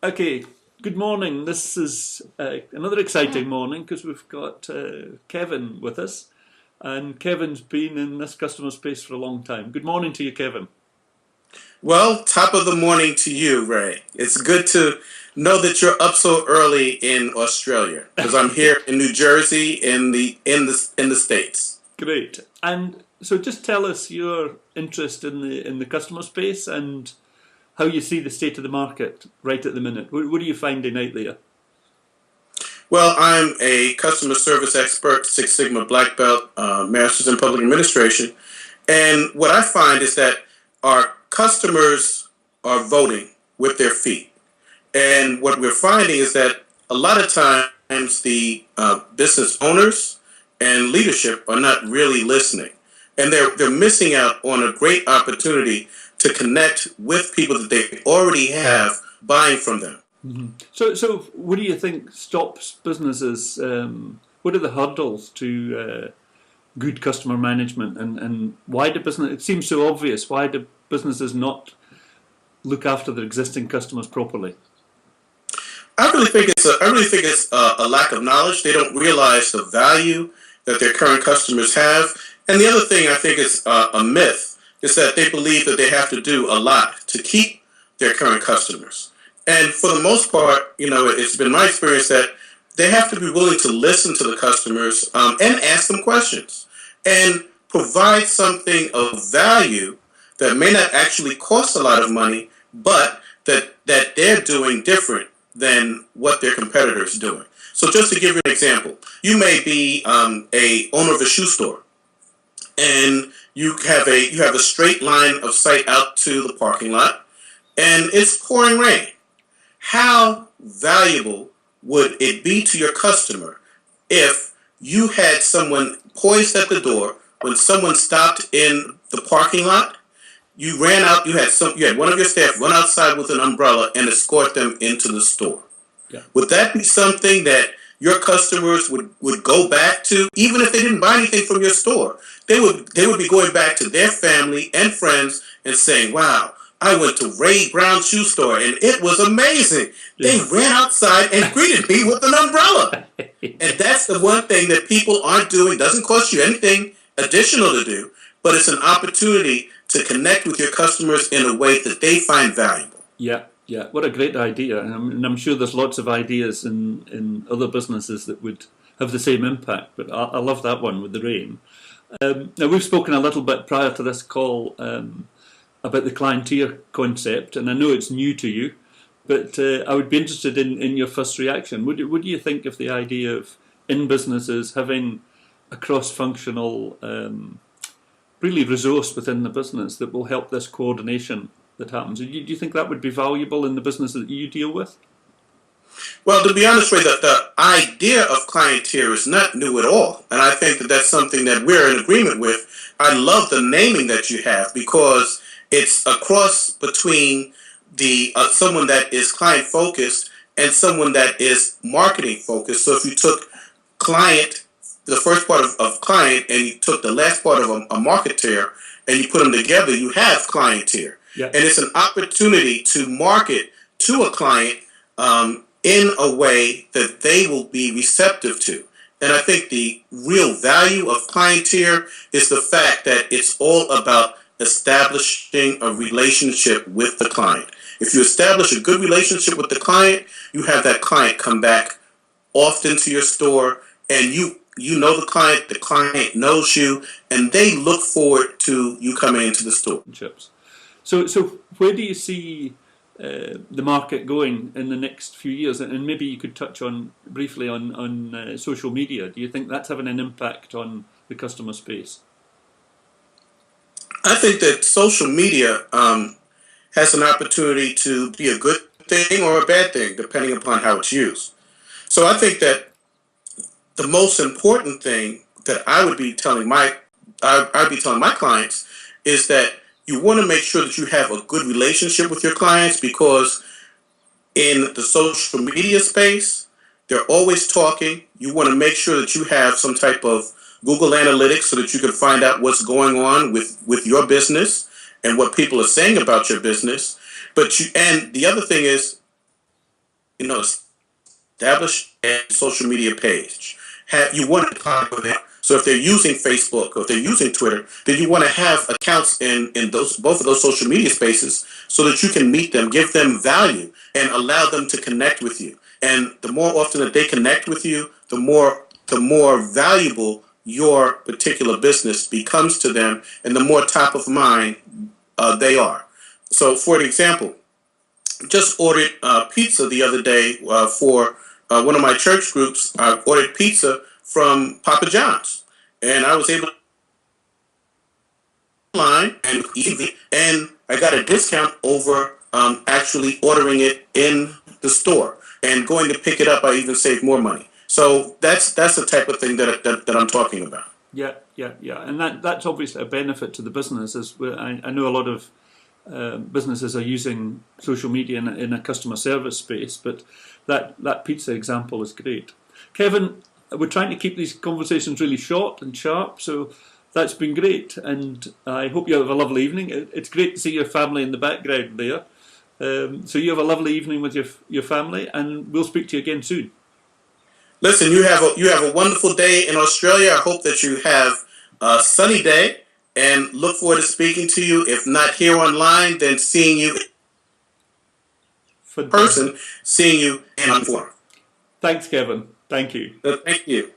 Okay, good morning. This is another exciting morning because we've got Kevin with us, and Kevin's been in this customer space for a long time. Good morning to you, Kevin. Well, top of the morning to you, Ray. It's good to know that you're up so early in Australia because I'm here in New Jersey in the States. Great. And so, just tell us your interest in the customer space and how you see the state of the market right at the minute. What are you finding out there? Well, I'm a customer service expert, Six Sigma Black Belt, Masters in Public Administration, and what I find is that our customers are voting with their feet. And what we're finding is that a lot of times the business owners and leadership are not really listening. And they're missing out on a great opportunity to connect with people that they already have buying from them. So what do you think stops businesses? What are the hurdles to good customer management, and why do business? It seems so obvious. Why do businesses not look after their existing customers properly? I really think it's a lack of knowledge. They don't realize the value that their current customers have. And the other thing I think is a myth is that they believe that they have to do a lot to keep their current customers. And for the most part, it's been my experience that they have to be willing to listen to the customers and ask them questions and provide something of value that may not actually cost a lot of money, but that they're doing different than what their competitors are doing. So just to give you an example, you may be a owner of a shoe store, and you have a straight line of sight out to the parking lot, and it's pouring rain. How valuable would it be to your customer if you had someone poised at the door when someone stopped in the parking lot? You ran out. You had one of your staff run outside with an umbrella and escort them into the store. Yeah. Would that be something that your customers would go back to, even if they didn't buy anything from your store? They would be going back to their family and friends and saying, "Wow, I went to Ray Brown's shoe store and it was amazing. They ran outside and greeted me with an umbrella." And that's the one thing that people aren't doing. Doesn't cost you anything additional to do, but it's an opportunity to connect with your customers in a way that they find valuable. Yeah, yeah. What a great idea. And I'm sure there's lots of ideas in other businesses that would have the same impact, but I love that one with the rain. Now, we've spoken a little bit prior to this call about the client tier concept, and I know it's new to you, but I would be interested in your first reaction. What do you think of the idea of, in businesses, having a cross-functional really resource within the business that will help this coordination that happens? Do you think that would be valuable in the business that you deal with? Well, to be honest with you, the idea of client tier is not new at all. And I think that that's something that we're in agreement with. I love the naming that you have because it's a cross between the someone that is client focused and someone that is marketing focused. So if you took client, the first part of client, and you took the last part of a marketeer and you put them together, you have client tier. Yeah. And it's an opportunity to market to a client in a way that they will be receptive to. And I think the real value of client tier is the fact that it's all about establishing a relationship with the client. If you establish a good relationship with the client, you have that client come back often to your store, and you know the client knows you, and they look forward to you coming into the store. So where do you see the market going in the next few years? And maybe you could touch on briefly on social media. Do you think that's having an impact on the customer space? I think that social media has an opportunity to be a good thing or a bad thing, depending upon how it's used. So I think that the most important thing that I'd be telling my clients is that you want to make sure that you have a good relationship with your clients, because in the social media space, they're always talking. You want to make sure that you have some type of Google Analytics so that you can find out what's going on with your business and what people are saying about your business. And the other thing is, establish a social media page. You want to follow them. So if they're using Facebook or if they're using Twitter, then you want to have accounts in those both of those social media spaces so that you can meet them, give them value, and allow them to connect with you. And the more often that they connect with you, the more valuable your particular business becomes to them, and the more top of mind they are. So, for an example, just ordered pizza the other day for one of my church groups. I ordered pizza from Papa John's, and I was able to online and easily, and I got a discount over actually ordering it in the store and going to pick it up. I even saved more money. So that's the type of thing that I'm talking about. Yeah, yeah, yeah, and that's obviously a benefit to the business. I know a lot of businesses are using social media in a customer service space, but that pizza example is great. Kevin, we're trying to keep these conversations really short and sharp, so that's been great, and I hope you have a lovely evening. It's great to see your family in the background there. So you have a lovely evening with your family, and we'll speak to you again soon. Listen, you have a wonderful day in Australia. I hope that you have a sunny day, and look forward to speaking to you. If not here online, then seeing you in person, seeing you in forum. Thanks, Kevin. Thank you. Thank you.